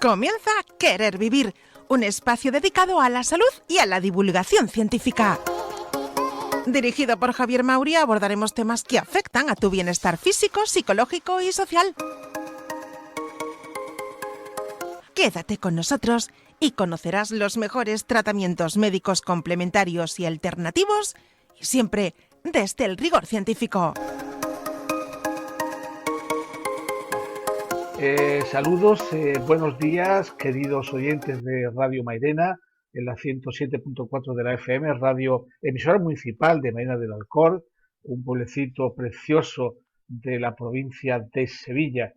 Comienza Querer Vivir, un espacio dedicado a la salud y a la divulgación científica. Dirigido por Javier Mauri, abordaremos temas que afectan a tu bienestar físico, psicológico y social. Quédate con nosotros y conocerás los mejores tratamientos médicos complementarios y alternativos, y siempre desde el rigor científico. Saludos, buenos días, queridos oyentes de Radio Mairena, en la 107.4 de la FM, radio emisora municipal de Mairena del Alcor, un pueblecito precioso de la provincia de Sevilla.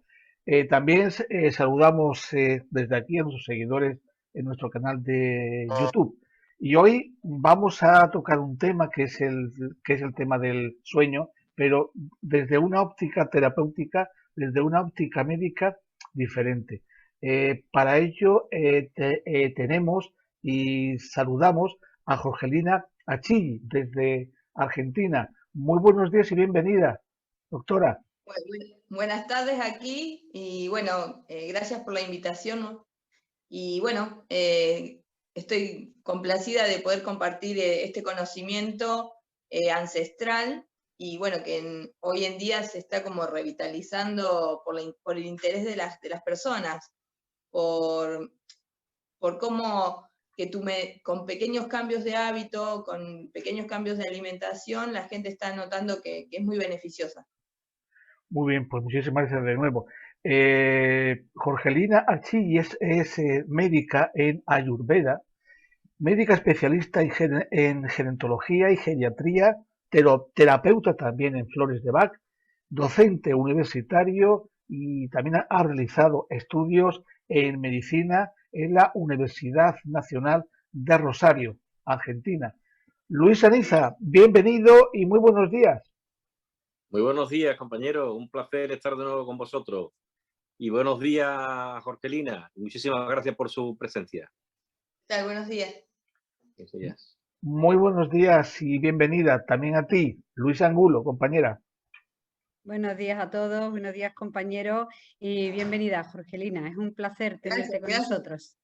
También saludamos desde aquí a nuestros seguidores en nuestro canal de YouTube. Y hoy vamos a tocar un tema que es el tema del sueño, pero desde una óptica terapéutica, desde una óptica médica diferente. Para ello tenemos y saludamos a Jorgelina Achilli desde Argentina. Muy buenos días y bienvenida, doctora. Buenas tardes aquí y bueno, gracias por la invitación y bueno, estoy complacida de poder compartir este conocimiento ancestral y bueno, que hoy en día se está como revitalizando por el interés de las personas, por cómo que con pequeños cambios de hábito, con pequeños cambios de alimentación, la gente está notando que es muy beneficiosa. Muy bien, pues muchísimas gracias de nuevo. Jorgelina Achilli es médica en Ayurveda, médica especialista en gerontología y geriatría, terapeuta también en flores de Bach, docente universitario y también ha realizado estudios en medicina en la Universidad Nacional de Rosario, Argentina. Luis Aniza, bienvenido y muy buenos días. Muy buenos días, compañeros. Un placer estar de nuevo con vosotros. Y buenos días, Jorgelina. Muchísimas gracias por su presencia. ¿Qué tal? Buenos días. Buenos días. Muy buenos días y bienvenida también a ti, Luis Angulo, compañera. Buenos días a todos, buenos días compañeros y bienvenida, Jorgelina. Es un placer tenerte con nosotros.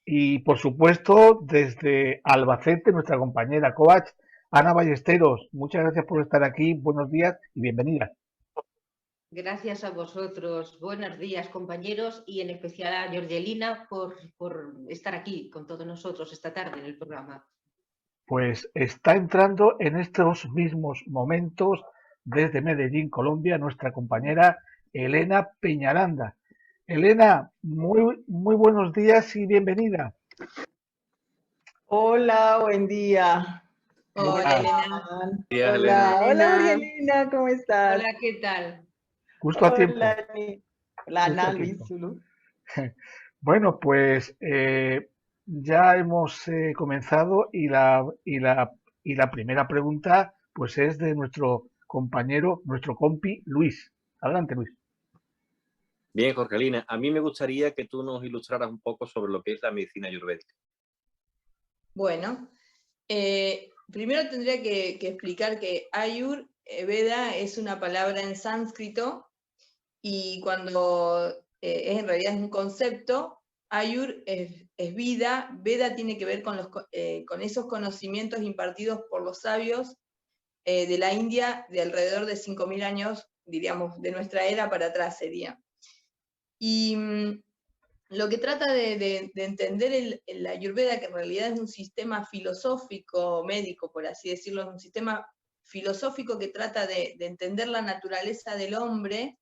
Y por supuesto, desde Albacete, nuestra compañera coach, Ana Ballesteros. Muchas gracias por estar aquí, buenos días y bienvenida. Gracias a vosotros, buenos días compañeros y en especial a Jorgelina por estar aquí con todos nosotros esta tarde en el programa. Pues está entrando en estos mismos momentos desde Medellín, Colombia, nuestra compañera Elena Peñaranda. Elena, muy buenos días y bienvenida. Hola, buen día. Hola, Elena. Hola, Jorgelina, ¿cómo estás? Hola, ¿qué tal? Justo a tiempo. Hola, Ana, Luis, Zulu. Bueno, pues ya hemos comenzado y la primera pregunta pues es de nuestro compañero, nuestro compi Luis. Adelante, Luis. Bien, Jorgelina, a mí me gustaría que tú nos ilustraras un poco sobre lo que es la medicina ayurvédica. Bueno, primero tendría que explicar que Ayurveda es una palabra en sánscrito y cuando en realidad es un concepto, Ayur es vida, Veda tiene que ver con esos conocimientos impartidos por los sabios de la India de alrededor de 5.000 años, diríamos, de nuestra era para atrás sería. Y lo que trata de entender el Ayurveda, que en realidad es un sistema filosófico, médico, por así decirlo, es un sistema filosófico que trata de entender la naturaleza del hombre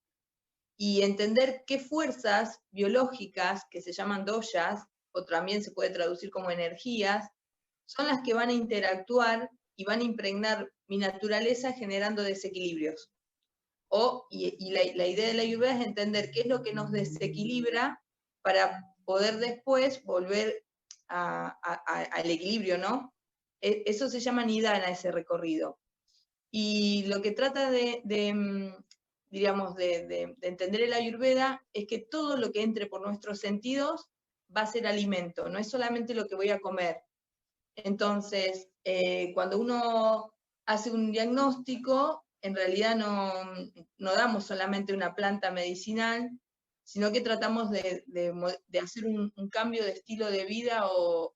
y entender qué fuerzas biológicas, que se llaman doshas, o también se puede traducir como energías, son las que van a interactuar y van a impregnar mi naturaleza generando desequilibrios. Y la idea de la Ayurveda es entender qué es lo que nos desequilibra para poder después volver al equilibrio, ¿no? Eso se llama nidana, ese recorrido. Y lo que trata de diríamos, de entender el Ayurveda es que todo lo que entre por nuestros sentidos va a ser alimento, no es solamente lo que voy a comer. Entonces, cuando uno hace un diagnóstico, en realidad no damos solamente una planta medicinal, sino que tratamos de hacer un cambio de estilo de vida o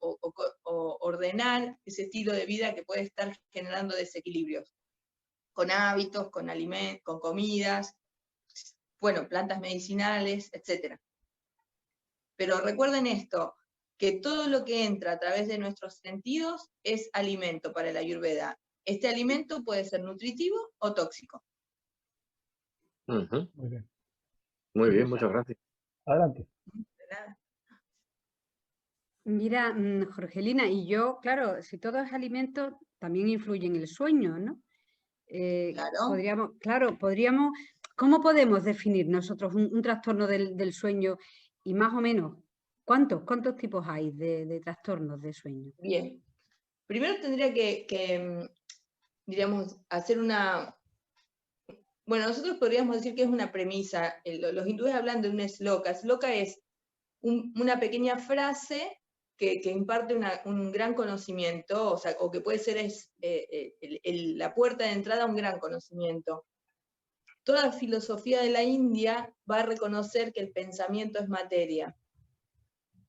ordenar ese estilo de vida que puede estar generando desequilibrios, con hábitos, con alimentos, con comidas, bueno, plantas medicinales, etc. Pero recuerden esto, que todo lo que entra a través de nuestros sentidos es alimento para la Ayurveda. Este alimento puede ser nutritivo o tóxico. Ujú. Muy bien. Muy bien, muchas gracias. Adelante. De nada. Mira, Jorgelina, y yo, claro, si todo es alimento, también influye en el sueño, ¿no? Claro. Podríamos, ¿cómo podemos definir nosotros un trastorno del sueño y más o menos cuántos tipos hay de trastornos de sueño? Bien. Primero tendría que diríamos, hacer una... Bueno, nosotros podríamos decir que es una premisa. Los hindúes hablan de un sloka. Sloka es una pequeña frase que imparte un gran conocimiento, o que puede ser la puerta de entrada a un gran conocimiento. Toda filosofía de la India va a reconocer que el pensamiento es materia.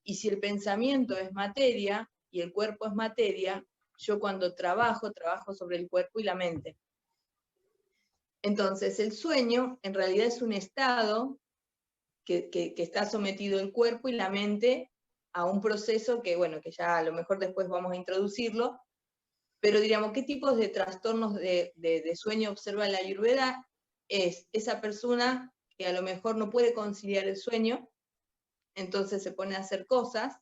Y si el pensamiento es materia y el cuerpo es materia, yo cuando trabajo sobre el cuerpo y la mente. Entonces, el sueño en realidad es un estado que está sometido el cuerpo y la mente a un proceso que, bueno, que ya a lo mejor después vamos a introducirlo, pero diríamos, ¿qué tipos de trastornos de sueño observa la Ayurveda? Es esa persona que a lo mejor no puede conciliar el sueño, entonces se pone a hacer cosas.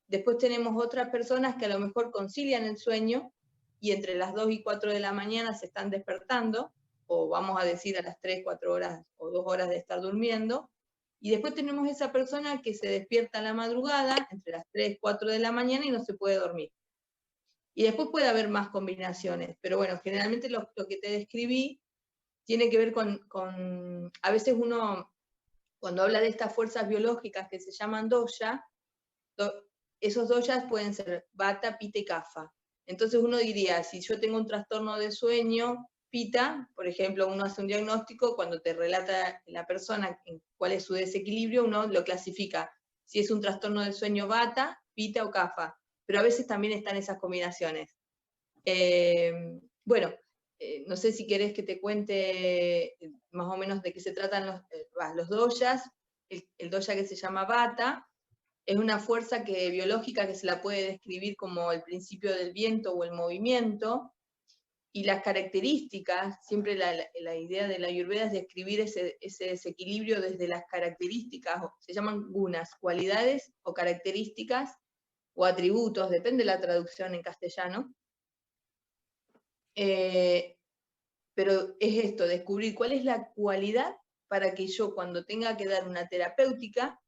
Después tenemos otras personas que a lo mejor concilian el sueño y entre las 2 y 4 de la mañana se están despertando, o vamos a decir a las 3, 4 horas o 2 horas de estar durmiendo. Y después tenemos esa persona que se despierta a la madrugada, entre las 3, 4 de la mañana y no se puede dormir. Y después puede haber más combinaciones, pero bueno, generalmente lo que te describí tiene que ver con a veces uno, cuando habla de estas fuerzas biológicas que se llaman dosha, esos doshas pueden ser vata, pita y kapha. Entonces uno diría, si yo tengo un trastorno de sueño, pita, por ejemplo, uno hace un diagnóstico, cuando te relata la persona cuál es su desequilibrio, uno lo clasifica, si es un trastorno del sueño vata, pita o kapha, pero a veces también están esas combinaciones. Bueno, no sé si querés que te cuente más o menos de qué se tratan los doshas. El dosha que se llama vata es una fuerza biológica que se la puede describir como el principio del viento o el movimiento, y las características, siempre la idea de la Ayurveda es describir ese desequilibrio desde las características, se llaman gunas, cualidades o características o atributos, depende de la traducción en castellano. Pero es esto, descubrir cuál es la cualidad para que yo cuando tenga que dar una terapéutica,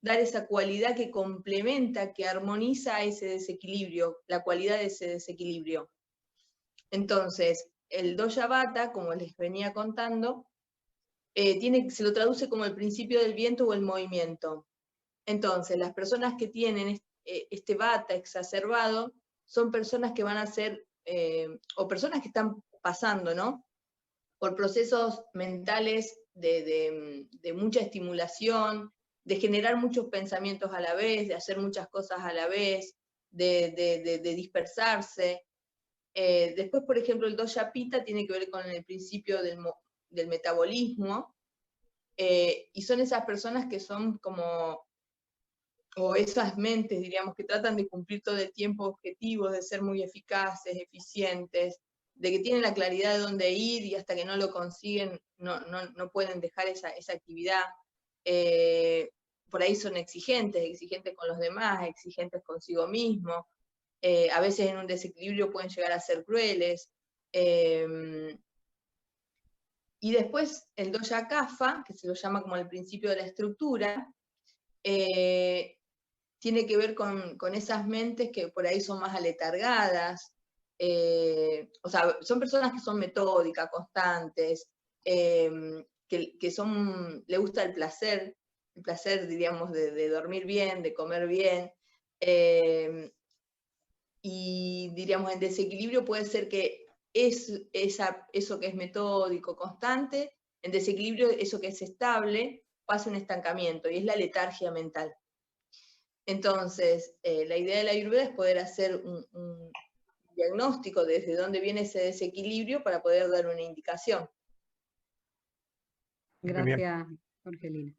dar esa cualidad que complementa, que armoniza ese desequilibrio, la cualidad de ese desequilibrio. Entonces, el dosha vata, como les venía contando, se lo traduce como el principio del viento o el movimiento. Entonces, las personas que tienen este vata exacerbado son personas que van a ser, o personas que están pasando, ¿no?, por procesos mentales de mucha estimulación, de generar muchos pensamientos a la vez, de hacer muchas cosas a la vez, de dispersarse. Después, por ejemplo, el dosha pita tiene que ver con el principio del metabolismo, y son esas personas que son como, o esas mentes, diríamos, que tratan de cumplir todo el tiempo objetivos, de ser muy eficaces, eficientes, de que tienen la claridad de dónde ir y hasta que no lo consiguen no pueden dejar esa actividad. Por ahí son exigentes con los demás, exigentes consigo mismos. A veces en un desequilibrio pueden llegar a ser crueles. Y después el dosha kapha, que se lo llama como el principio de la estructura, tiene que ver con esas mentes que por ahí son más aletargadas, o sea, son personas que son metódicas, constantes, que le gusta el placer, diríamos, de dormir bien, de comer bien, y diríamos en desequilibrio puede ser que eso que es metódico, constante, en desequilibrio eso que es estable, pasa un estancamiento y es la letargia mental. Entonces, la idea de la Ayurveda es poder hacer un diagnóstico desde dónde viene ese desequilibrio para poder dar una indicación. Gracias, Jorgelina.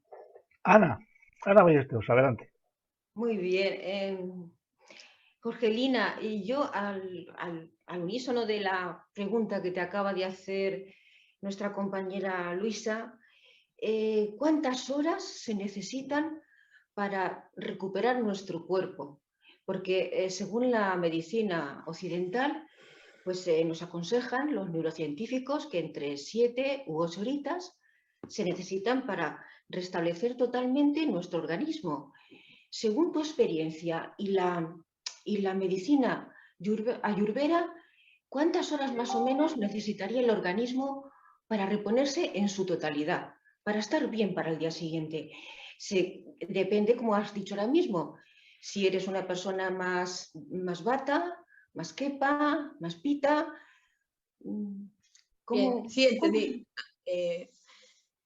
Ana Ballesteros, adelante. Muy bien. Jorgelina, y yo al unísono de la pregunta que te acaba de hacer nuestra compañera Luisa, ¿cuántas horas se necesitan para recuperar nuestro cuerpo? Porque según la medicina occidental, pues nos aconsejan los neurocientíficos que entre 7 u 8 horitas se necesitan para restablecer totalmente nuestro organismo. Según tu experiencia y la medicina ayurveda, ¿cuántas horas más o menos necesitaría el organismo para reponerse en su totalidad, para estar bien para el día siguiente? Depende, como has dicho ahora mismo, si eres una persona más vata, más kepa, más pita. Bien, sí, entendí.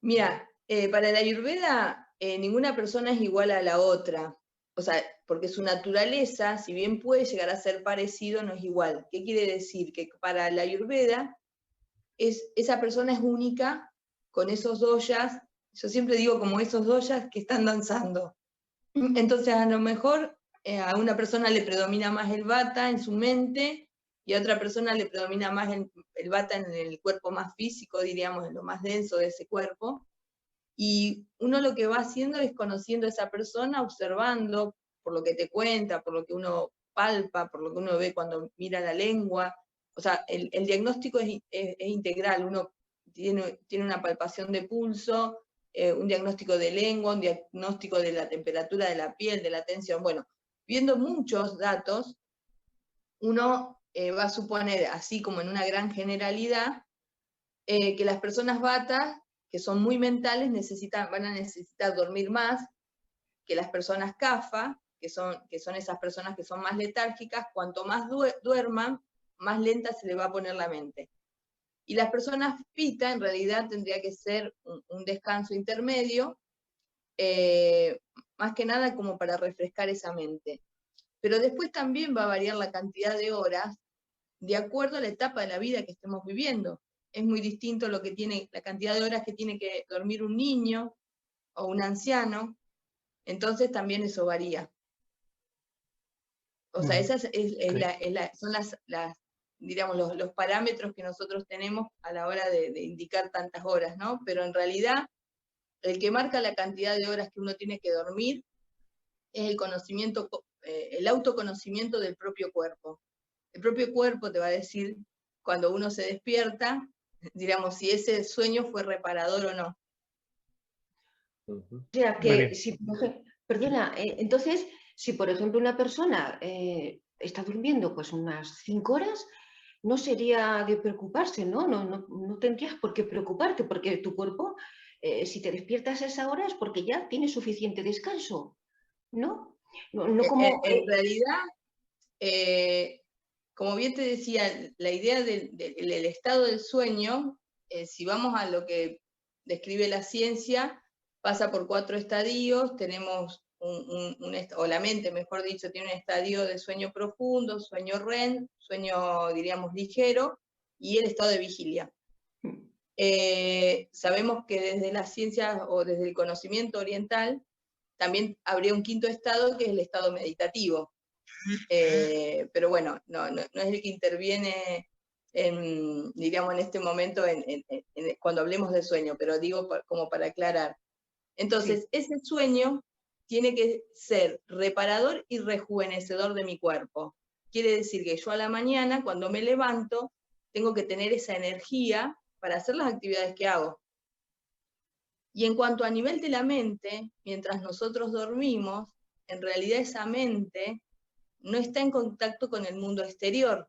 Mira, para la Ayurveda ninguna persona es igual a la otra. O sea, porque su naturaleza, si bien puede llegar a ser parecido, no es igual. ¿Qué quiere decir? Que para la Ayurveda esa persona es única con esos doyas. Yo siempre digo como esos doyas que están danzando. Entonces, a lo mejor a una persona le predomina más el vata en su mente y a otra persona le predomina más el vata en el cuerpo más físico, diríamos, en lo más denso de ese cuerpo. Y uno lo que va haciendo es conociendo a esa persona, observando por lo que te cuenta, por lo que uno palpa, por lo que uno ve cuando mira la lengua. O sea, el diagnóstico es integral. Uno tiene una palpación de pulso, un diagnóstico de lengua, un diagnóstico de la temperatura de la piel, de la tensión. Bueno, viendo muchos datos, uno va a suponer, así como en una gran generalidad, que las personas vatas, que son muy mentales, van a necesitar dormir más que las personas kapha, que son esas personas que son más letárgicas. Cuanto más duerman, más lenta se le va a poner la mente. Y las personas pita, en realidad, tendría que ser un descanso intermedio, más que nada como para refrescar esa mente. Pero después también va a variar la cantidad de horas de acuerdo a la etapa de la vida que estemos viviendo. Es muy distinto la cantidad de horas que tiene que dormir un niño o un anciano, entonces también eso varía. O sea, esas son diríamos, los parámetros que nosotros tenemos a la hora de indicar tantas horas, ¿no? Pero en realidad, el que marca la cantidad de horas que uno tiene que dormir es el autoconocimiento del propio cuerpo. El propio cuerpo te va a decir, cuando uno se despierta, diríamos, si ese sueño fue reparador o no. O sea que, entonces, si por ejemplo una persona está durmiendo pues unas 5 horas, no sería de preocuparse, ¿no? No tendrías por qué preocuparte, porque tu cuerpo, si te despiertas a esa hora es porque ya tienes suficiente descanso, ¿no? No como... En realidad, como bien te decía, la idea del estado del sueño, si vamos a lo que describe la ciencia, pasa por 4 estadios. Tenemos o la mente, mejor dicho, tiene un estadio de sueño profundo, sueño REM, sueño, diríamos, ligero, y el estado de vigilia. Sabemos que desde las ciencias o desde el conocimiento oriental, también habría un 5.º estado, que es el estado meditativo. Pero bueno, no es el que interviene diríamos, en este momento cuando hablemos de sueño, pero digo como para aclarar. Entonces, ese sueño tiene que ser reparador y rejuvenecedor de mi cuerpo. Quiere decir que yo a la mañana, cuando me levanto, tengo que tener esa energía para hacer las actividades que hago. Y en cuanto a nivel de la mente, mientras nosotros dormimos, en realidad esa mente no está en contacto con el mundo exterior.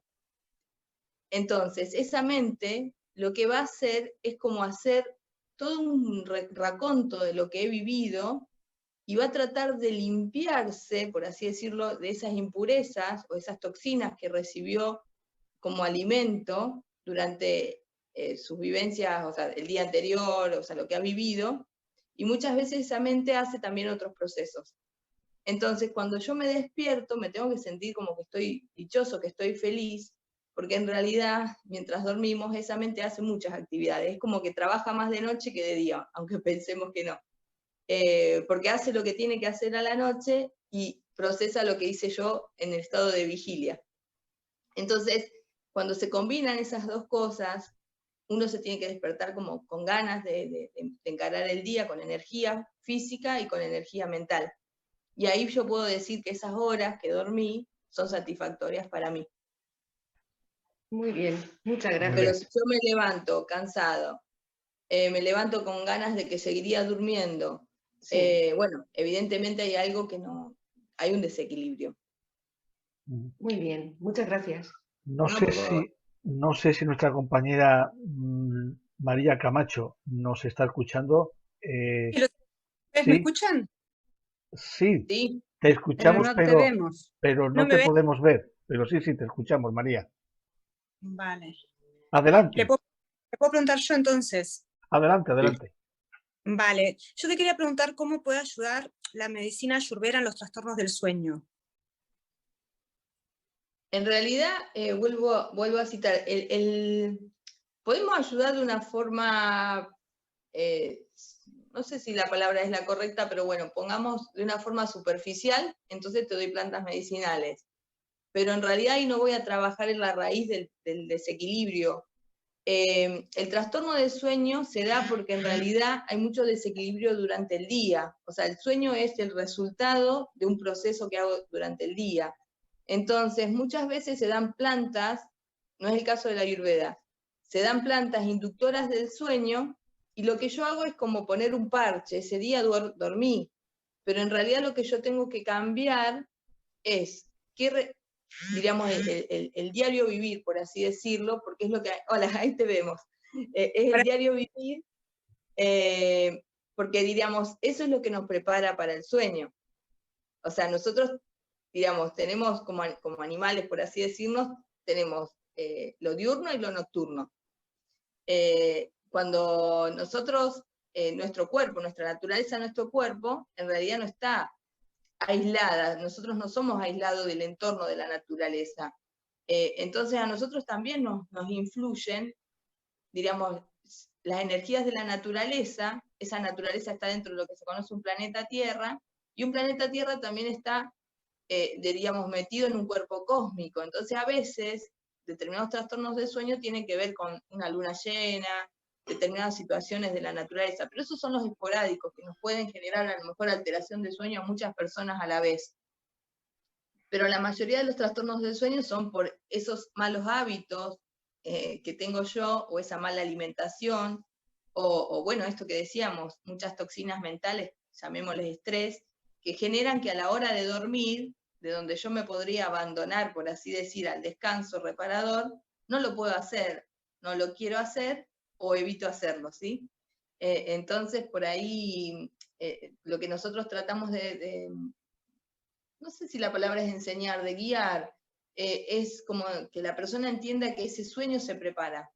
Entonces, esa mente lo que va a hacer es como hacer todo un raconto de lo que he vivido y va a tratar de limpiarse, por así decirlo, de esas impurezas o esas toxinas que recibió como alimento durante sus vivencias, o sea, el día anterior, o sea, lo que ha vivido, y muchas veces esa mente hace también otros procesos. Entonces, cuando yo me despierto, me tengo que sentir como que estoy dichoso, que estoy feliz, porque en realidad, mientras dormimos, esa mente hace muchas actividades. Es como que trabaja más de noche que de día, aunque pensemos que no. Porque hace lo que tiene que hacer a la noche y procesa lo que hice yo en el estado de vigilia. Entonces, cuando se combinan esas dos cosas, uno se tiene que despertar como con ganas de encarar el día, con energía física y con energía mental. Y ahí yo puedo decir que esas horas que dormí son satisfactorias para mí. Muy bien, muchas gracias. Pero si yo me levanto cansado, me levanto con ganas de que seguiría durmiendo, Sí. bueno, evidentemente hay algo que no, hay un desequilibrio. Muy bien, muchas gracias. No No, sé por favor. no sé si nuestra compañera María Camacho nos está escuchando. ¿Me Sí, escuchan? sí, Sí, te Pero escuchamos, no te vemos. pero ¿No no me te ven? podemos ver. Pero sí, te escuchamos, María. Vale. Adelante, ¿Le puedo preguntar yo entonces? adelante. Vale. Yo te quería preguntar cómo puede ayudar la medicina ayurveda en los trastornos del sueño. en realidad, vuelvo a citar, podemos ayudar de una forma, no sé si la palabra es la correcta, pero bueno, pongamos de una forma superficial, entonces te doy plantas medicinales. Pero en realidad ahí no voy a trabajar en la raíz del desequilibrio. El trastorno del sueño se da porque en realidad hay mucho desequilibrio durante el día. O sea, el sueño es el resultado de un proceso que hago durante el día. Entonces, muchas veces se dan plantas, no es el caso de la Ayurveda, se dan plantas inductoras del sueño y lo que yo hago es como poner un parche. Ese día dormí, pero en realidad lo que yo tengo que cambiar es diríamos, el diario vivir, por así decirlo, porque es lo que... Hola, ahí te vemos. Es el diario vivir, porque, diríamos, eso es lo que nos prepara para el sueño. O sea, nosotros, digamos, tenemos como animales, por así decirnos, tenemos lo diurno y lo nocturno. Cuando nosotros, nuestro cuerpo, nuestra naturaleza, nuestro cuerpo, en realidad no está aislada, nosotros no somos aislados del entorno de la naturaleza. Entonces a nosotros también nos influyen, diríamos, las energías de la naturaleza. Esa naturaleza está dentro de lo que se conoce un planeta Tierra, y un planeta Tierra también está, diríamos, metido en un cuerpo cósmico. Entonces a veces determinados trastornos de sueño tienen que ver con una luna llena, determinadas situaciones de la naturaleza, pero esos son los esporádicos que nos pueden generar a lo mejor alteración de sueño a muchas personas a la vez. Pero la mayoría de los trastornos del sueño son por esos malos hábitos que tengo yo, o esa mala alimentación, o bueno, esto que decíamos, muchas toxinas mentales, llamémosles estrés, que generan que a la hora de dormir, de donde yo me podría abandonar, por así decir, al descanso reparador, no lo puedo hacer, no lo quiero hacer, o evito hacerlo, ¿sí? Entonces, por ahí, lo que nosotros tratamos no sé si la palabra es enseñar, de guiar, es como que la persona entienda que ese sueño se prepara.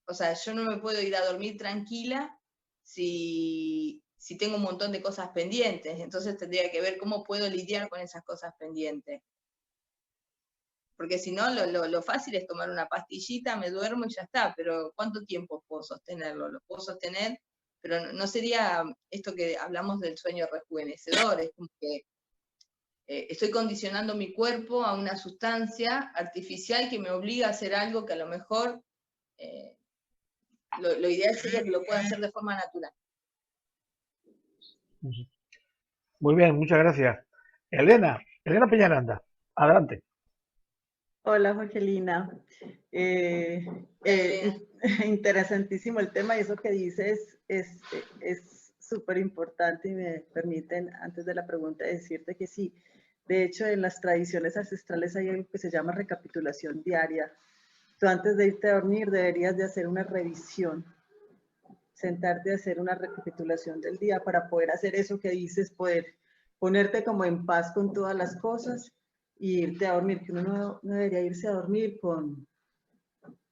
O sea, yo no me puedo ir a dormir tranquila si tengo un montón de cosas pendientes, entonces tendría que ver cómo puedo lidiar con esas cosas pendientes. Porque si no, lo fácil es tomar una pastillita, me duermo y ya está, pero ¿cuánto tiempo puedo sostenerlo? Lo puedo sostener, pero no sería esto que hablamos del sueño rejuvenecedor, es como que estoy condicionando mi cuerpo a una sustancia artificial que me obliga a hacer algo que a lo mejor lo ideal sería que lo pueda hacer de forma natural. Muy bien, muchas gracias. Elena Peñaranda, adelante. Hola, Jorgelina. Elena. Interesantísimo el tema, y eso que dices es súper importante, y me permiten, antes de la pregunta, decirte que sí. De hecho, en las tradiciones ancestrales hay algo que se llama recapitulación diaria, tú antes de irte a dormir deberías de hacer una revisión, sentarte a hacer una recapitulación del día para poder hacer eso que dices, poder ponerte como en paz con todas las cosas y irte a dormir, que uno no debería irse a dormir con,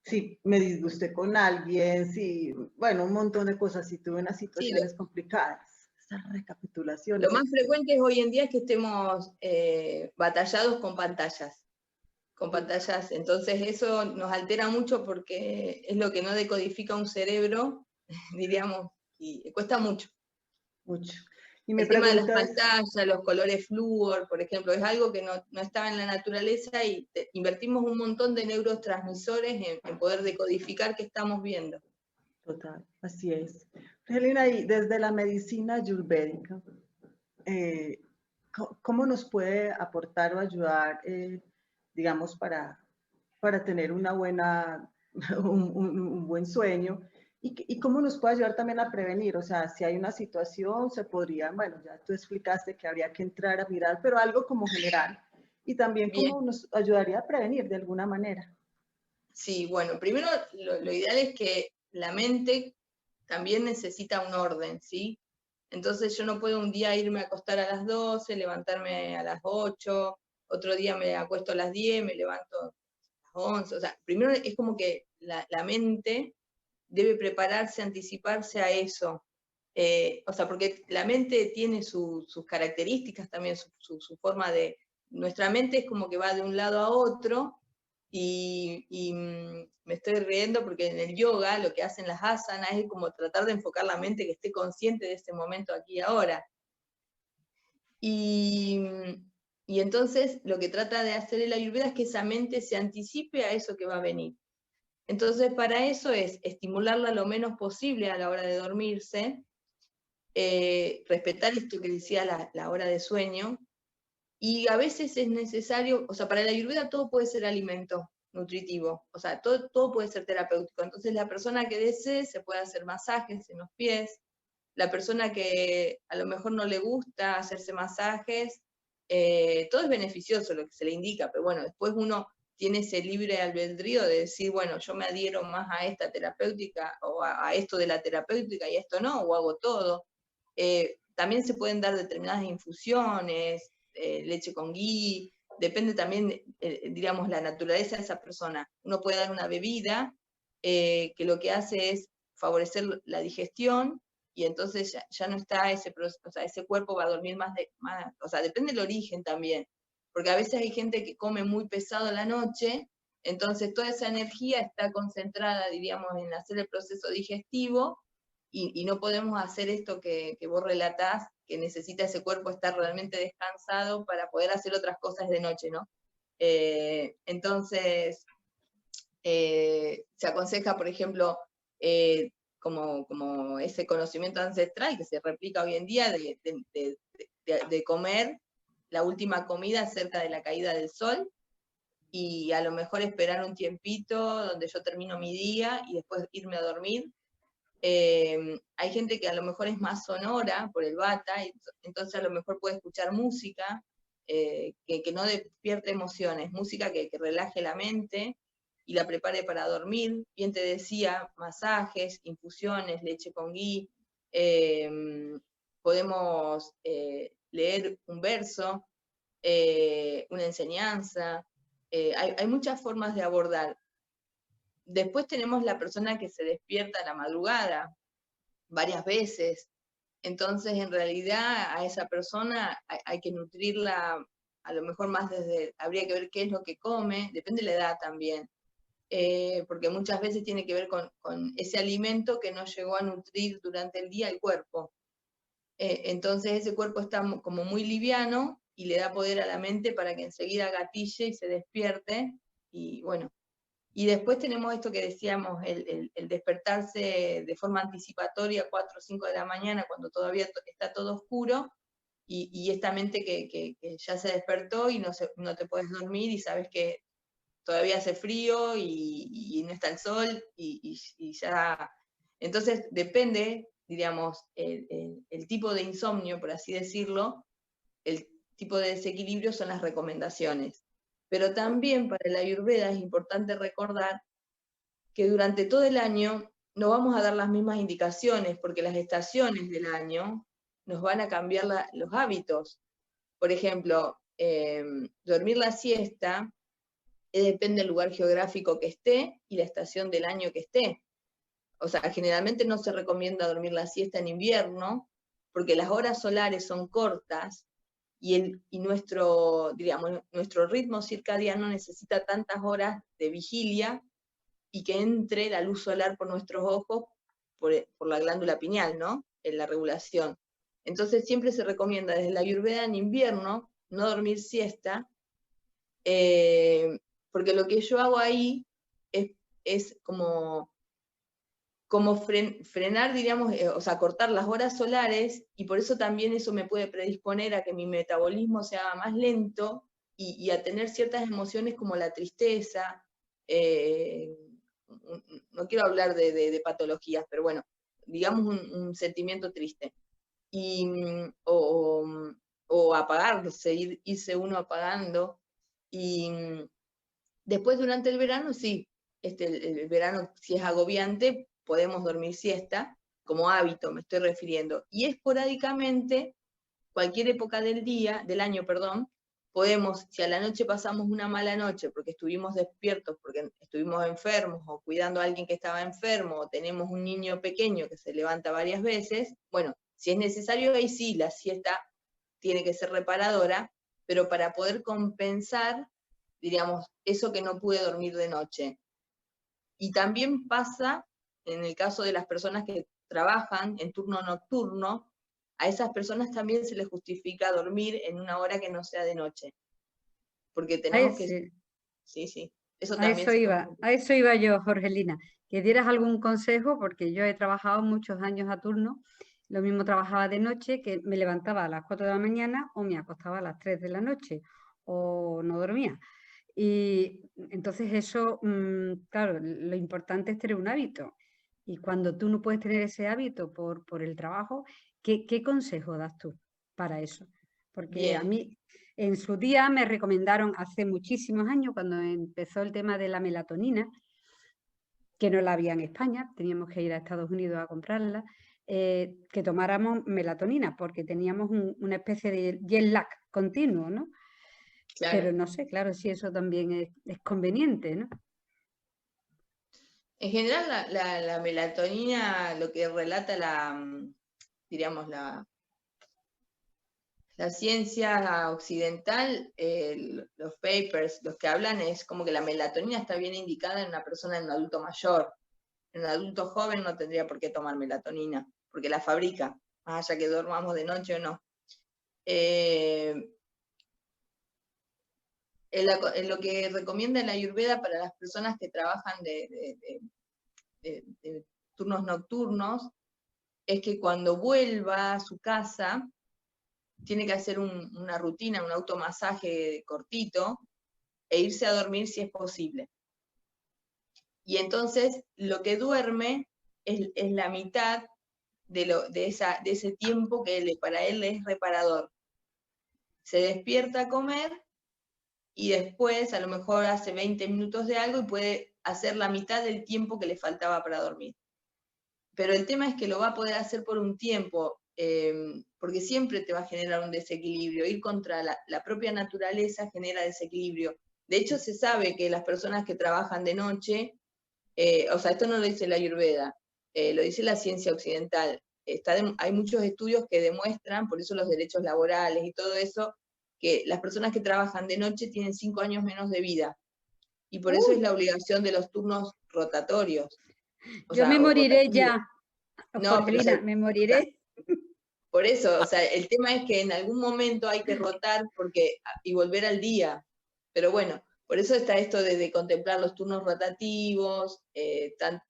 si me disgusté con alguien, si, bueno, un montón de cosas, si tuve unas situaciones complicadas. Esas recapitulaciones. Lo más frecuente hoy en día es que estemos batallados con pantallas. Entonces eso nos altera mucho porque es lo que no decodifica un cerebro, diríamos, y cuesta mucho. Mucho. Y mi el tema de las pregunta es, pantallas, los colores flúor, por ejemplo, es algo que no estaba en la naturaleza y invertimos un montón de neurotransmisores en poder decodificar qué estamos viendo. total, así es. Angelina, y desde la medicina ayurvédica, ¿cómo nos puede aportar o ayudar, digamos, para tener una buena, un buen sueño? ¿Y cómo nos puede ayudar también a prevenir? O sea, si hay una situación, se podría, bueno, ya tú explicaste que habría que entrar a mirar, pero algo como general. Y también cómo nos ayudaría a prevenir de alguna manera. Sí, bueno, primero lo ideal es que la mente también necesita un orden, ¿sí? Entonces yo no puedo un día irme a acostar a las 12, levantarme a las 8, otro día me acuesto a las 10, me levanto a las 11, o sea, primero es como que la mente debe prepararse, anticiparse a eso, o sea, porque la mente tiene sus características también, su forma de, nuestra mente es como que va de un lado a otro, y me estoy riendo porque en el yoga lo que hacen las asanas es como tratar de enfocar la mente que esté consciente de ese momento aquí y ahora. Y entonces lo que trata de hacer el Ayurveda es que esa mente se anticipe a eso que va a venir. Entonces para eso es estimularla lo menos posible a la hora de dormirse, respetar esto que decía la hora de sueño, y a veces es necesario, o sea, para la Ayurveda todo puede ser alimento nutritivo, o sea, todo puede ser terapéutico. Entonces la persona que desee se puede hacer masajes en los pies, la persona que a lo mejor no le gusta hacerse masajes, todo es beneficioso lo que se le indica, pero bueno, después uno tiene ese libre albedrío de decir, bueno, yo me adhiero más a esta terapéutica, o a esto de la terapéutica y esto no, o hago todo. También se pueden dar determinadas infusiones, leche con ghee, depende también, digamos, la naturaleza de esa persona. Uno puede dar una bebida que lo que hace es favorecer la digestión, y entonces ya no está ese proceso, o sea, ese cuerpo va a dormir más, o sea, depende del origen también, porque a veces hay gente que come muy pesado a la noche, entonces toda esa energía está concentrada, diríamos, en hacer el proceso digestivo, y no podemos hacer esto que vos relatás, que necesita ese cuerpo estar realmente descansado para poder hacer otras cosas de noche, ¿no? Entonces, se aconseja, por ejemplo, como ese conocimiento ancestral que se replica hoy en día de comer la última comida cerca de la caída del sol, y a lo mejor esperar un tiempito donde yo termino mi día y después irme a dormir. Hay gente que a lo mejor es más sonora por el vata, entonces a lo mejor puede escuchar música que no despierte emociones, música que relaje la mente y la prepare para dormir. Bien te decía, masajes, infusiones, leche con ghee, podemos leer un verso, una enseñanza, hay muchas formas de abordar. Después tenemos la persona que se despierta a la madrugada varias veces, entonces en realidad a esa persona hay que nutrirla a lo mejor más habría que ver qué es lo que come, depende de la edad también, porque muchas veces tiene que ver con ese alimento que no llegó a nutrir durante el día el cuerpo. Entonces ese cuerpo está como muy liviano y le da poder a la mente para que enseguida gatille y se despierte, y bueno. Y después tenemos esto que decíamos, el despertarse de forma anticipatoria 4 o 5 de la mañana cuando todavía está todo oscuro, y esta mente que ya se despertó y no te puedes dormir y sabes que todavía hace frío y no está el sol y ya. Entonces depende, diríamos, el tipo de insomnio, por así decirlo, el tipo de desequilibrio son las recomendaciones. Pero también para la Ayurveda es importante recordar que durante todo el año no vamos a dar las mismas indicaciones, porque las estaciones del año nos van a cambiar los hábitos. Por ejemplo, dormir la siesta depende del lugar geográfico que esté y la estación del año que esté. O sea, generalmente no se recomienda dormir la siesta en invierno, porque las horas solares son cortas y nuestro ritmo circadiano necesita tantas horas de vigilia y que entre la luz solar por nuestros ojos, por la glándula pineal, ¿no? En la regulación. Entonces siempre se recomienda desde la Ayurveda en invierno no dormir siesta, porque lo que yo hago ahí es como frenar, diríamos, o sea, cortar las horas solares, y por eso también eso me puede predisponer a que mi metabolismo sea más lento y a tener ciertas emociones como la tristeza. No quiero hablar de patologías, pero bueno, digamos un sentimiento triste. O apagarse, irse uno apagando. Y después durante el verano, sí, el verano si es agobiante, podemos dormir siesta, como hábito me estoy refiriendo. Y esporádicamente, cualquier época del año, podemos, si a la noche pasamos una mala noche porque estuvimos despiertos, porque estuvimos enfermos, o cuidando a alguien que estaba enfermo, o tenemos un niño pequeño que se levanta varias veces, bueno, si es necesario, ahí sí, la siesta tiene que ser reparadora, pero para poder compensar, diríamos, eso que no pude dormir de noche. Y también pasa, en el caso de las personas que trabajan en turno nocturno, a esas personas también se les justifica dormir en una hora que no sea de noche. Porque tenemos que... Sí, eso también a eso iba yo, Jorgelina, que dieras algún consejo, porque yo he trabajado muchos años a turno, lo mismo trabajaba de noche, que me levantaba a las 4 de la mañana o me acostaba a las 3 de la noche, o no dormía. Y entonces eso, claro, lo importante es tener un hábito. Y cuando tú no puedes tener ese hábito por el trabajo, ¿qué consejo das tú para eso? Porque Bien. a mí en su día me recomendaron hace muchísimos años, cuando empezó el tema de la melatonina, que no la había en España, teníamos que ir a Estados Unidos a comprarla, que tomáramos melatonina, porque teníamos una especie de jet lag continuo, ¿no? Claro. Pero no sé, claro, si eso también es conveniente, ¿no? En general, la melatonina, lo que relata diríamos, la ciencia occidental, los papers, los que hablan, es como que la melatonina está bien indicada en una persona, en un adulto mayor. En un adulto joven no tendría por qué tomar melatonina, porque la fabrica, más allá que dormamos de noche o no. En lo que recomienda la Ayurveda para las personas que trabajan de turnos nocturnos, es que cuando vuelva a su casa, tiene que hacer una rutina, un automasaje cortito, e irse a dormir si es posible. Y entonces lo que duerme es la mitad de ese tiempo que para él es reparador. Se despierta a comer y después a lo mejor hace 20 minutos de algo y puede hacer la mitad del tiempo que le faltaba para dormir. Pero el tema es que lo va a poder hacer por un tiempo, porque siempre te va a generar un desequilibrio. Ir contra la propia naturaleza genera desequilibrio. De hecho, se sabe que las personas que trabajan de noche, o sea, esto no lo dice la Ayurveda, lo dice la ciencia occidental. Hay muchos estudios que demuestran, por eso los derechos laborales y todo eso, que las personas que trabajan de noche tienen 5 años menos de vida. Y por eso es la obligación de los turnos rotatorios. Yo me moriré ya. No, Jorgelina, me moriré. Por eso, o sea, el tema es que en algún momento hay que rotar y volver al día. Pero bueno, por eso está esto de contemplar los turnos rotativos,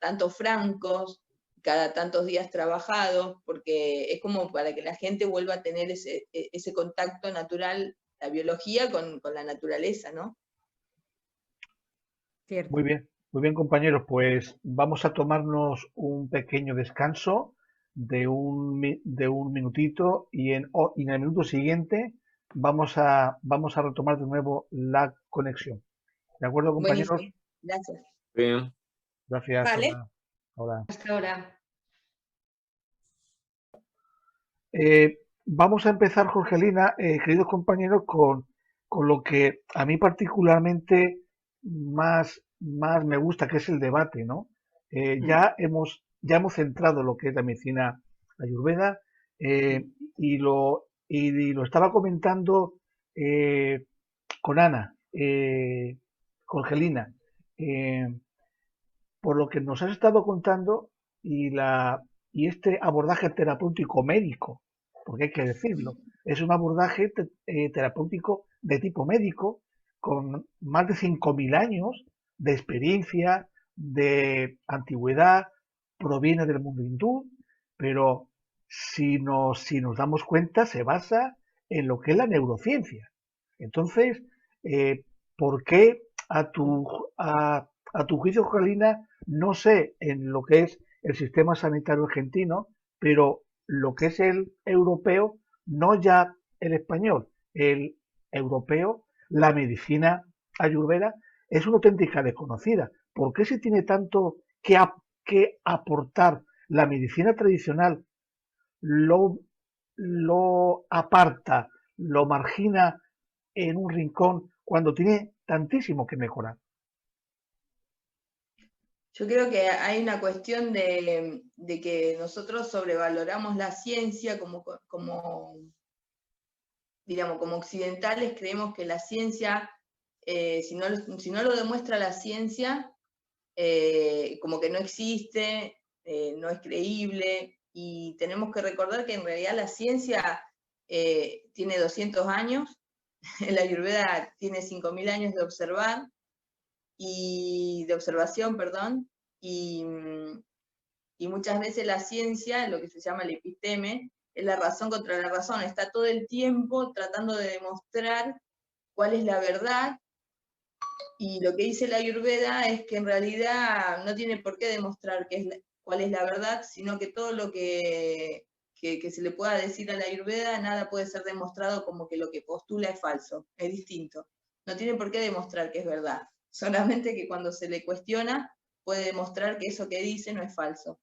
tantos francos, cada tantos días trabajados, porque es como para que la gente vuelva a tener ese contacto natural, la biología con la naturaleza, ¿no? Cierto. Muy bien, compañeros, pues vamos a tomarnos un pequeño descanso de un minutito y en el minuto siguiente vamos a retomar de nuevo la conexión. ¿De acuerdo, compañeros? Buenísimo. Gracias. Bien. Gracias. Vale. Hola. Hola. Hasta ahora. Vamos a empezar, Jorgelina, queridos compañeros, con lo que a mí particularmente más me gusta, que es el debate, ¿no? Ya hemos centrado lo que es la medicina ayurveda y lo estaba comentando con Ana, Jorgelina, eh, por lo que nos has estado contando y este abordaje terapéutico médico, porque hay que decirlo, es un abordaje terapéutico de tipo médico con más de 5.000 años de experiencia, de antigüedad, proviene del mundo hindú, pero si nos damos cuenta se basa en lo que es la neurociencia. Entonces, ¿por qué a tu juicio, Carolina, no sé en lo que es el sistema sanitario argentino, pero lo que es el europeo, no ya el español, el europeo, la medicina ayurveda es una auténtica desconocida? ¿Por qué se tiene tanto que aportar la medicina tradicional? Lo, lo aparta, lo margina en un rincón cuando tiene tantísimo que mejorar. Yo creo que hay una cuestión de que nosotros sobrevaloramos la ciencia digamos, como occidentales creemos que la ciencia, si no lo demuestra la ciencia, como que no existe, no es creíble, y tenemos que recordar que en realidad la ciencia tiene 200 años, la Ayurveda tiene 5.000 años de observación, perdón, y muchas veces la ciencia, lo que se llama el episteme, es la razón contra la razón, está todo el tiempo tratando de demostrar cuál es la verdad, y lo que dice la Ayurveda es que en realidad no tiene por qué demostrar cuál es la verdad, sino que todo lo que se le pueda decir a la Ayurveda, nada puede ser demostrado como que lo que postula es falso, es distinto. No tiene por qué demostrar que es verdad, solamente que cuando se le cuestiona puede demostrar que eso que dice no es falso.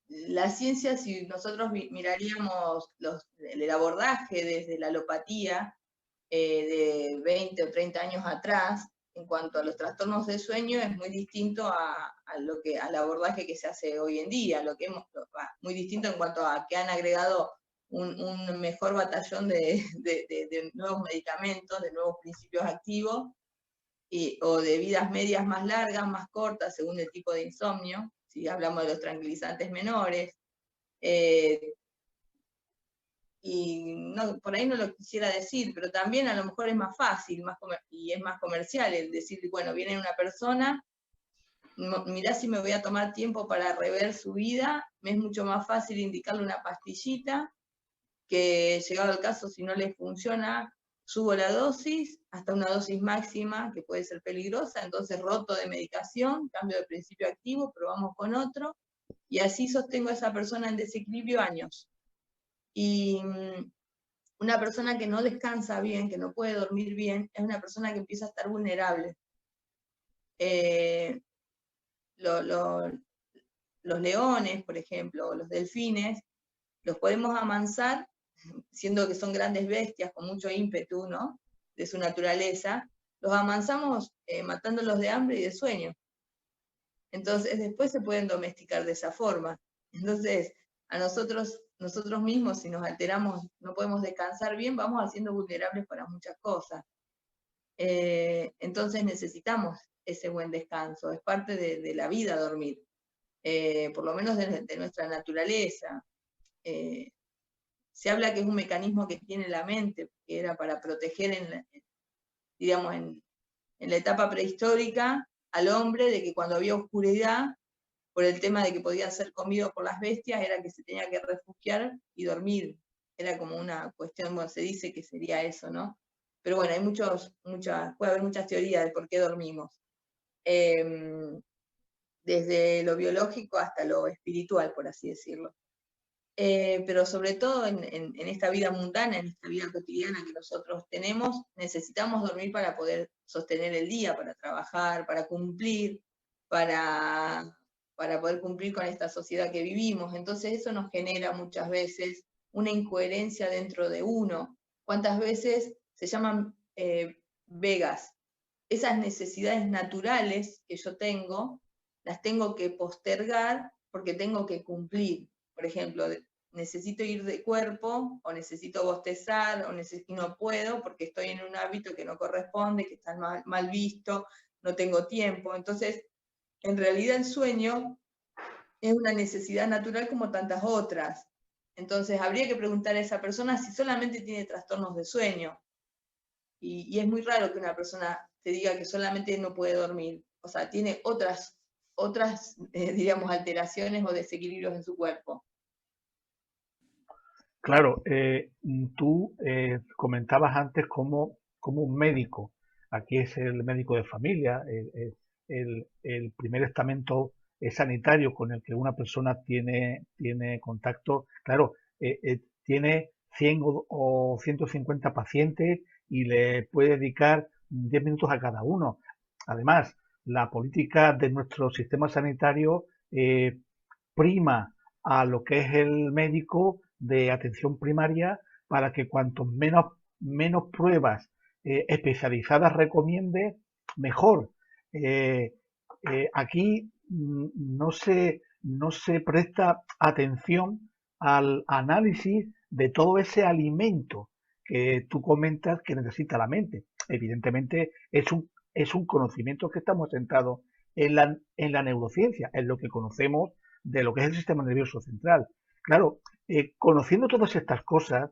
La ciencia, si nosotros miraríamos el abordaje desde la alopatía de 20 o 30 años atrás, en cuanto a los trastornos de sueño, es muy distinto al abordaje que se hace hoy en día, muy distinto en cuanto a que han agregado un mejor batallón de nuevos medicamentos, de nuevos principios activos, o de vidas medias más largas, más cortas, según el tipo de insomnio, si hablamos de los tranquilizantes menores. Y no, por ahí no lo quisiera decir, pero también a lo mejor es más fácil y es más comercial el decir, bueno, viene una persona, mirá si me voy a tomar tiempo para rever su vida, me es mucho más fácil indicarle una pastillita, que llegado el caso, si no le funciona, subo la dosis hasta una dosis máxima que puede ser peligrosa, entonces roto de medicación, cambio de principio activo, probamos con otro, y así sostengo a esa persona en desequilibrio años. Y una persona que no descansa bien, que no puede dormir bien, es una persona que empieza a estar vulnerable. Los leones, por ejemplo, o los delfines, los podemos amansar, siendo que son grandes bestias con mucho ímpetu, ¿no?, de su naturaleza, los amansamos matándolos de hambre y de sueño. Entonces después se pueden domesticar de esa forma. Entonces a nosotros mismos, si nos alteramos, no podemos descansar bien, vamos haciendo vulnerables para muchas cosas. Entonces necesitamos ese buen descanso, es parte de la vida dormir, por lo menos de nuestra naturaleza. Se habla que es un mecanismo que tiene la mente, que era para proteger, digamos, en la etapa prehistórica al hombre, de que cuando había oscuridad, por el tema de que podía ser comido por las bestias, era que se tenía que refugiar y dormir. Era como una cuestión, bueno, se dice que sería eso, ¿no? Pero bueno, puede haber muchas teorías de por qué dormimos. Desde lo biológico hasta lo espiritual, por así decirlo. pero sobre todo en esta vida mundana, en esta vida cotidiana que nosotros tenemos, necesitamos dormir para poder sostener el día, para trabajar, para cumplir, para poder cumplir con esta sociedad que vivimos. Entonces eso nos genera muchas veces una incoherencia dentro de uno. ¿Cuántas veces se llaman vegas? Esas necesidades naturales que yo tengo, las tengo que postergar porque tengo que cumplir. Por ejemplo, necesito ir de cuerpo, o necesito bostezar, y no puedo porque estoy en un hábito que no corresponde, que está mal visto, no tengo tiempo. Entonces, en realidad el sueño es una necesidad natural como tantas otras. Entonces, habría que preguntar a esa persona si solamente tiene trastornos de sueño. Y es muy raro que una persona te diga que solamente no puede dormir. O sea, tiene otras digamos, alteraciones o desequilibrios en su cuerpo. Claro, tú comentabas antes como un médico, aquí es el médico de familia, el primer estamento sanitario con el que una persona tiene contacto, claro, tiene 100 o 150 pacientes y le puede dedicar 10 minutos a cada uno. Además, la política de nuestro sistema sanitario prima a lo que es el médico de atención primaria para que cuanto menos pruebas especializadas recomiende, mejor. Aquí no se presta atención al análisis de todo ese alimento que tú comentas que necesita la mente. Evidentemente es un conocimiento que estamos sentados en la neurociencia, en lo que conocemos de lo que es el sistema nervioso central. Claro, conociendo todas estas cosas,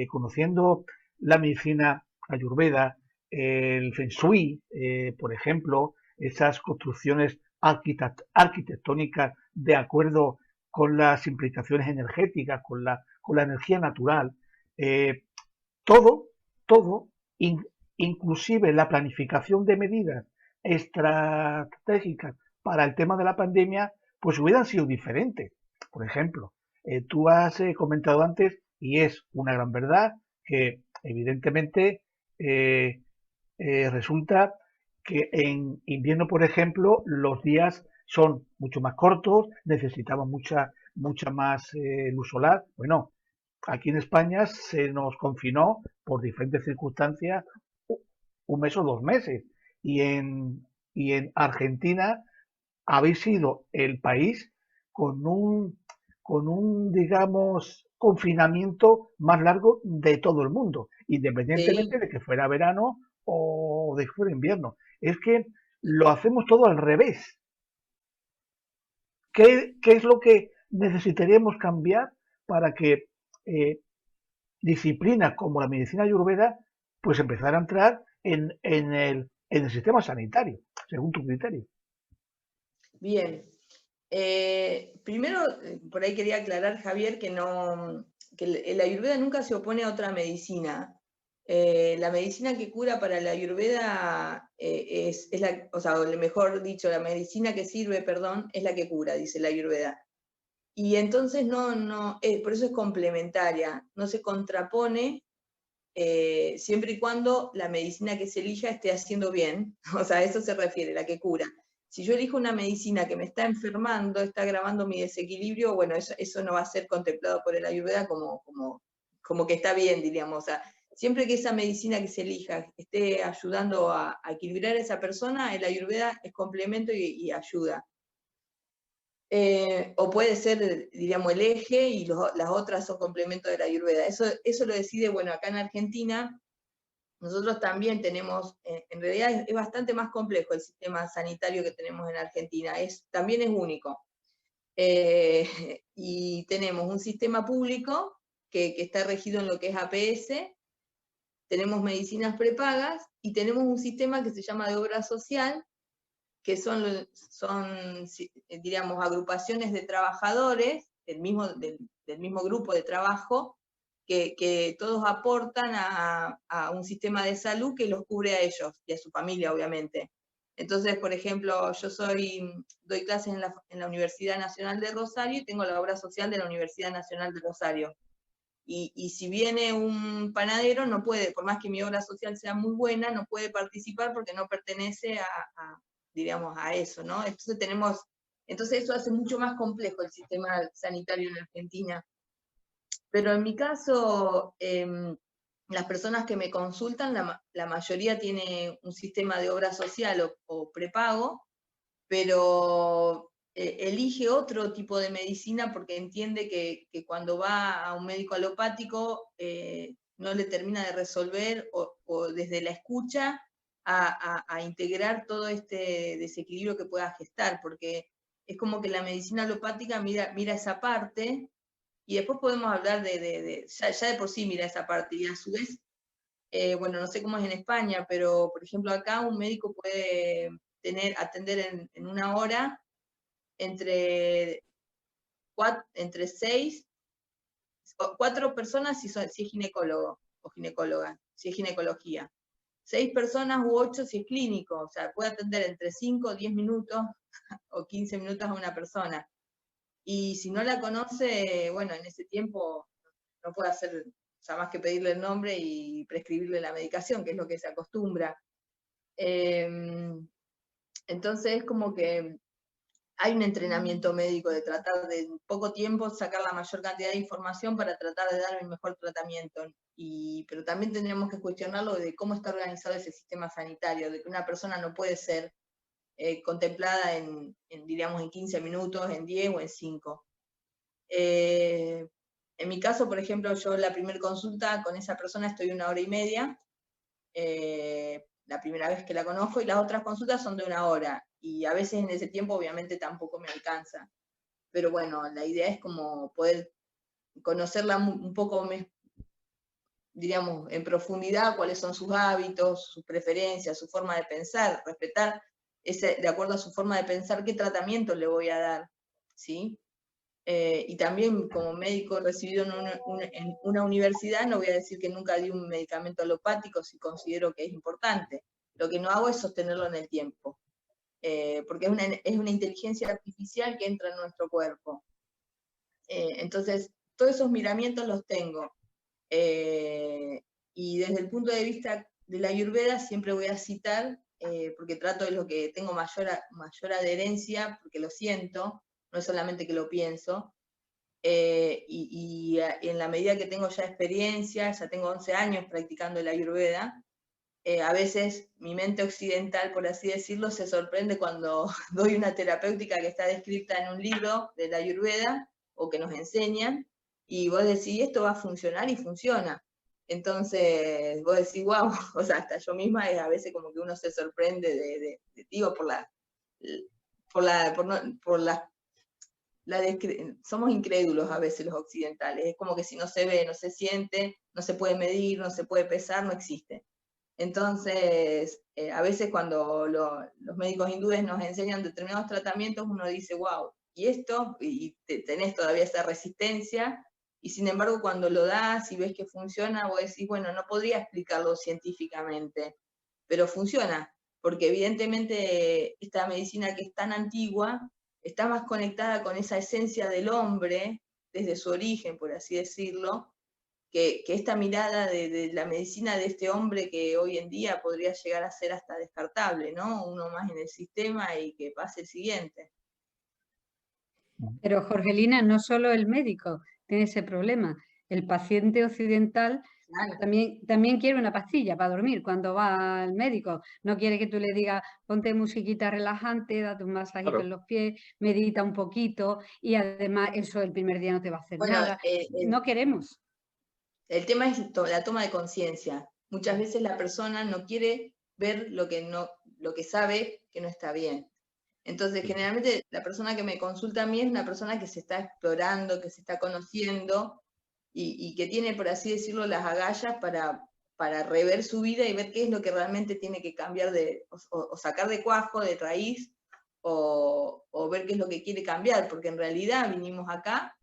conociendo la medicina ayurveda, el feng shui, por ejemplo, esas construcciones arquitectónicas de acuerdo con las implicaciones energéticas, con la energía natural, todo, inclusive la planificación de medidas estratégicas para el tema de la pandemia, pues hubieran sido diferentes. Por ejemplo, tú has comentado antes, y es una gran verdad, que evidentemente resulta que en invierno, por ejemplo, los días son mucho más cortos, necesitamos mucha más luz solar. Bueno, aquí en España se nos confinó por diferentes circunstancias un mes o 2 meses. Y en Argentina habéis sido el país con un, digamos, confinamiento más largo de todo el mundo, independientemente Sí. de que fuera verano o de que fuera invierno. Es que lo hacemos todo al revés. ¿Qué es lo que necesitaríamos cambiar para que disciplinas como la medicina ayurveda pues empezar a entrar en el sistema sanitario, según tu criterio? Bien. Primero, por ahí quería aclarar, Javier, que la Ayurveda nunca se opone a otra medicina. La medicina que cura para la Ayurveda es la, o sea, mejor dicho, la medicina que sirve, perdón, es la que cura, dice la Ayurveda. Y entonces por eso es complementaria, no se contrapone siempre y cuando la medicina que se elija esté haciendo bien, o sea, a eso se refiere, la que cura. Si yo elijo una medicina que me está enfermando, está agravando mi desequilibrio, bueno, eso no va a ser contemplado por el Ayurveda como que está bien, diríamos. O sea, siempre que esa medicina que se elija esté ayudando a equilibrar a esa persona, el Ayurveda es complemento y ayuda. O puede ser, diríamos, el eje y las otras son complementos de la Ayurveda. Eso lo decide, bueno, acá en Argentina, nosotros también tenemos, en realidad es bastante más complejo el sistema sanitario que tenemos en Argentina, también es único. Y tenemos un sistema público que está regido en lo que es APS, tenemos medicinas prepagas y tenemos un sistema que se llama de obra social, que son diríamos, agrupaciones de trabajadores del mismo grupo de trabajo, que todos aportan a un sistema de salud que los cubre a ellos y a su familia, obviamente. Entonces, por ejemplo, yo doy clases en la Universidad Nacional de Rosario y tengo la obra social de la Universidad Nacional de Rosario. Y si viene un panadero, no puede, por más que mi obra social sea muy buena, no puede participar porque no pertenece digamos, a eso, ¿no? Entonces eso hace mucho más complejo el sistema sanitario en Argentina. Pero en mi caso, las personas que me consultan, la mayoría tiene un sistema de obra social o prepago, pero elige otro tipo de medicina porque entiende que cuando va a un médico alopático no le termina de resolver o desde la escucha a integrar todo este desequilibrio que pueda gestar, porque es como que la medicina alopática mira esa parte y después podemos hablar ya de por sí mira esa parte y a su vez, bueno, no sé cómo es en España, pero por ejemplo acá un médico puede atender en una hora entre 4 personas si es ginecólogo o ginecóloga, si es ginecología. 6 personas u 8 si es clínico, o sea, puede atender entre 5 o 10 minutos o 15 minutos a una persona. Y si no la conoce, bueno, en ese tiempo no puede hacer, o sea, más que pedirle el nombre y prescribirle la medicación, que es lo que se acostumbra. Entonces es como que hay un entrenamiento médico de tratar de en poco tiempo sacar la mayor cantidad de información para tratar de dar el mejor tratamiento. Pero también tendríamos que cuestionarlo de cómo está organizado ese sistema sanitario, de que una persona no puede ser contemplada diríamos, en 15 minutos, en 10 o en 5. En mi caso, por ejemplo, yo la primera consulta con esa persona estoy 1 hora y media, la primera vez que la conozco, y las otras consultas son de 1 hora, y a veces en ese tiempo obviamente tampoco me alcanza. Pero bueno, la idea es como poder conocerla un poco, diríamos, en profundidad, cuáles son sus hábitos, sus preferencias, su forma de pensar, respetar de acuerdo a su forma de pensar qué tratamiento le voy a dar, ¿sí? Y también como médico recibido en una universidad, no voy a decir que nunca di un medicamento alopático si considero que es importante. Lo que no hago es sostenerlo en el tiempo, porque es una inteligencia artificial que entra en nuestro cuerpo. Entonces, todos esos miramientos los tengo. Y desde el punto de vista de la Ayurveda siempre voy a citar, porque trato de lo que tengo mayor adherencia, porque lo siento, no es solamente que lo pienso, y en la medida que tengo ya experiencia, ya tengo 11 años practicando la Ayurveda, a veces mi mente occidental, por así decirlo, se sorprende cuando doy una terapéutica que está descrita en un libro de la Ayurveda, o que nos enseñan, y vos decís, esto va a funcionar, y funciona. Entonces, vos decís, wow, o sea, hasta yo misma a veces como que uno se sorprende digo, somos incrédulos a veces los occidentales, es como que si no se ve, no se siente, no se puede medir, no se puede pesar, no existe. Entonces, a veces cuando los médicos hindúes nos enseñan determinados tratamientos, uno dice, wow, y esto, y tenés todavía esa resistencia, y sin embargo cuando lo das y ves que funciona, vos decís, bueno, no podría explicarlo científicamente, pero funciona, porque evidentemente esta medicina que es tan antigua, está más conectada con esa esencia del hombre, desde su origen, por así decirlo, que esta mirada de la medicina de este hombre que hoy en día podría llegar a ser hasta descartable, ¿no? Uno más en el sistema y que pase el siguiente. Pero Jorgelina, no solo el médico tiene ese problema, el paciente occidental también quiere una pastilla para dormir cuando va al médico. No quiere que tú le digas, ponte musiquita relajante, date un masajito en los pies, medita un poquito, y además eso el primer día no te va a hacer nada. No queremos. El tema es la toma de conciencia. Muchas veces la persona no quiere ver lo que sabe que no está bien. Entonces, generalmente la persona que me consulta a mí es una persona que se está explorando, que se está conociendo y que tiene, por así decirlo, las agallas para rever su vida y ver qué es lo que realmente tiene que cambiar o sacar de cuajo, de raíz, o ver qué es lo que quiere cambiar, porque en realidad vinimos acá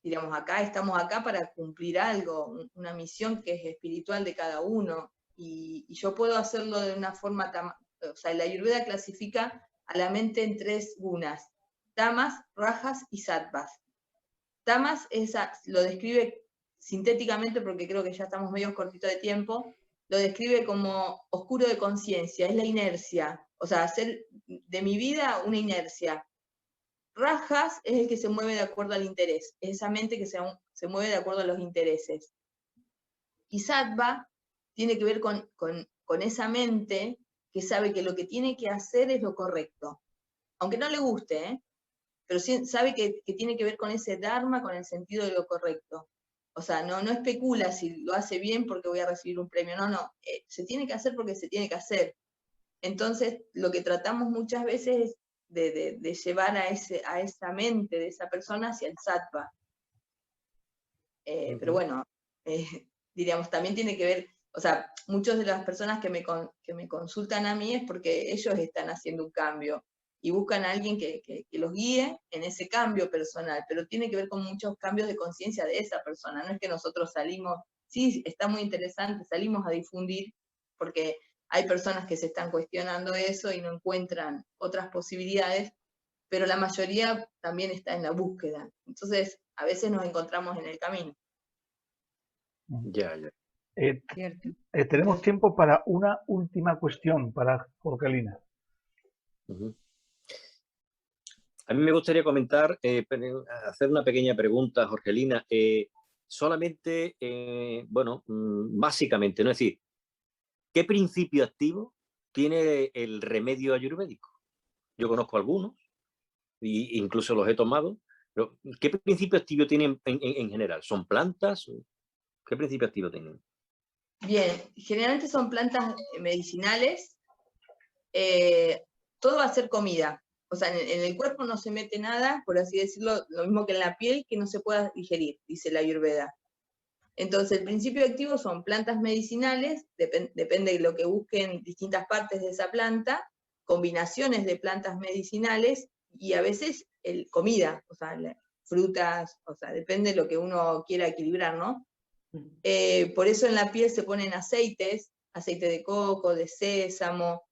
digamos, estamos acá para cumplir algo, una misión que es espiritual de cada uno, y yo puedo hacerlo de una forma o sea, la Ayurveda clasifica a la mente en 3 gunas: tamas, rajas y sattvas. Tamas lo describe sintéticamente, porque creo que ya estamos medio cortitos de tiempo, lo describe como oscuro de conciencia, es la inercia, o sea, hacer de mi vida una inercia. Rajas es el que se mueve de acuerdo al interés, es esa mente que se mueve de acuerdo a los intereses. Y sattva tiene que ver con esa mente que sabe que lo que tiene que hacer es lo correcto, aunque no le guste, ¿eh? Pero sí sabe que tiene que ver con ese dharma, con el sentido de lo correcto. O sea, no especula si lo hace bien porque voy a recibir un premio, no, se tiene que hacer porque se tiene que hacer. Entonces, lo que tratamos muchas veces es de llevar a esa mente de esa persona hacia el sattva. Pero bueno, diríamos, también tiene que ver, o sea, muchas de las personas que me consultan a mí es porque ellos están haciendo un cambio y buscan a alguien que los guíe en ese cambio personal, pero tiene que ver con muchos cambios de conciencia de esa persona. No es que nosotros salimos, sí, está muy interesante, salimos a difundir, porque hay personas que se están cuestionando eso y no encuentran otras posibilidades, pero la mayoría también está en la búsqueda. Entonces, a veces nos encontramos en el camino. Ya. Cierto. Tenemos tiempo para una última cuestión para Jorgelina. A mí me gustaría comentar, hacer una pequeña pregunta, Jorgelina. Solamente, básicamente, ¿no? Es decir, ¿qué principio activo tiene el remedio ayurvédico? Yo conozco algunos, e incluso los he tomado, pero ¿qué principio activo tienen en general? ¿Son plantas? ¿Qué principio activo tienen? Bien, generalmente son plantas medicinales. Todo va a ser comida. O sea, en el cuerpo no se mete nada, por así decirlo, lo mismo que en la piel, que no se pueda digerir, dice la Ayurveda. Entonces, el principio activo son plantas medicinales, depende de lo que busquen distintas partes de esa planta, combinaciones de plantas medicinales y a veces comida, o sea, frutas, o sea, depende de lo que uno quiera equilibrar, ¿no? Por eso en la piel se ponen aceites, aceite de coco, de sésamo,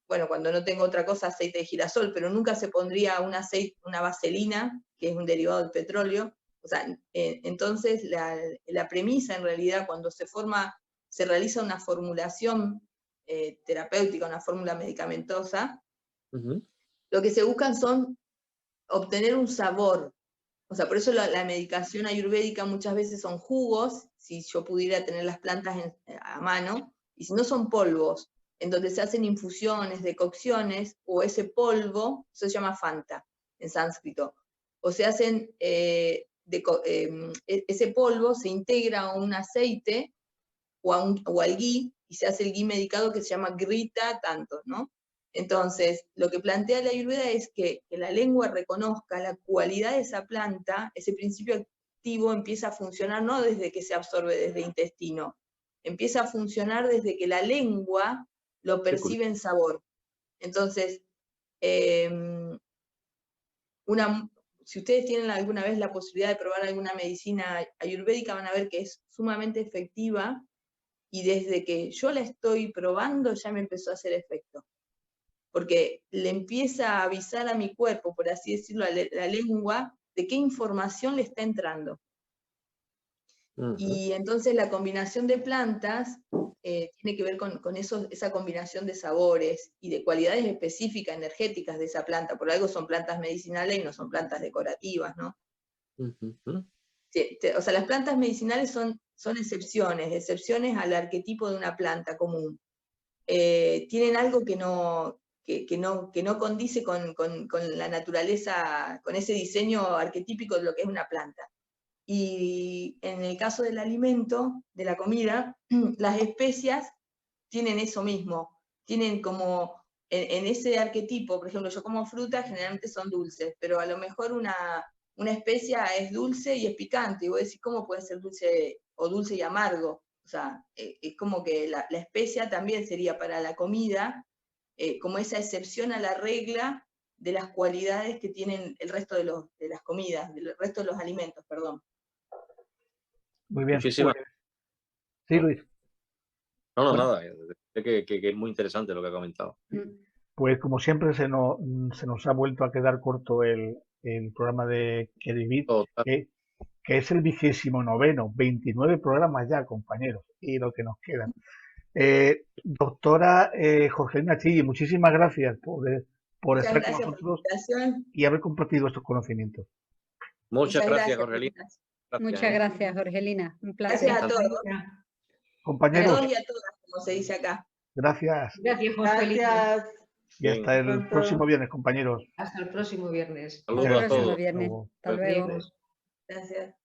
bueno, cuando no tengo otra cosa, aceite de girasol, pero nunca se pondría una vaselina, que es un derivado del petróleo. O sea, entonces la premisa en realidad cuando se realiza una formulación terapéutica, una fórmula medicamentosa, lo que se buscan son obtener un sabor. O sea, por eso la medicación ayurvédica muchas veces son jugos, si yo pudiera tener las plantas a mano, y si no son polvos, en donde se hacen infusiones, decocciones, o ese polvo, eso se llama fanta en sánscrito, o se hacen, ese polvo se integra a un aceite o al ghee, y se hace el ghee medicado que se llama grita tanto, ¿no? Entonces, lo que plantea la Ayurveda es que la lengua reconozca la cualidad de esa planta, ese principio activo empieza a funcionar no desde que se absorbe desde el intestino, empieza a funcionar desde que la lengua lo percibe en sabor. Entonces, si ustedes tienen alguna vez la posibilidad de probar alguna medicina ayurvédica, van a ver que es sumamente efectiva, y desde que yo la estoy probando ya me empezó a hacer efecto. Porque le empieza a avisar a mi cuerpo, por así decirlo, a la lengua, de qué información le está entrando. Y entonces la combinación de plantas tiene que ver con esa combinación de sabores y de cualidades específicas, energéticas de esa planta. Por algo son plantas medicinales y no son plantas decorativas, ¿no? Sí, o sea, las plantas medicinales son excepciones al arquetipo de una planta común. Tienen algo que no condice con la naturaleza, con ese diseño arquetípico de lo que es una planta. Y en el caso del alimento, de la comida, las especias tienen eso mismo, tienen como, en ese arquetipo, por ejemplo, yo como fruta, generalmente son dulces, pero a lo mejor una especia es dulce y es picante, y vos decís, ¿cómo puede ser dulce o dulce y amargo? O sea, es como que la especia también sería para la comida, como esa excepción a la regla de las cualidades que tienen el resto de las comidas, del resto de los alimentos, perdón. Muy bien. Muchísimas. Sí, Luis. No, nada. que es muy interesante lo que ha comentado. Pues como siempre se nos ha vuelto a quedar corto el programa de Kedivit, que es el 29º, 29 programas ya, compañeros, y lo que nos quedan. Doctora Jorgelina Chilli, muchísimas gracias por estar con nosotros y haber compartido estos conocimientos. Muchas gracias, Jorgelina. Muchas gracias, Jorgelina. Un placer. Gracias a todos. Compañeros. A todos y a todas, como se dice acá. Gracias. Gracias, Jorgelina. Gracias. Y hasta el próximo viernes, compañeros. Hasta el próximo viernes. Saludos a todos. Hasta el próximo viernes. Hasta luego. Gracias.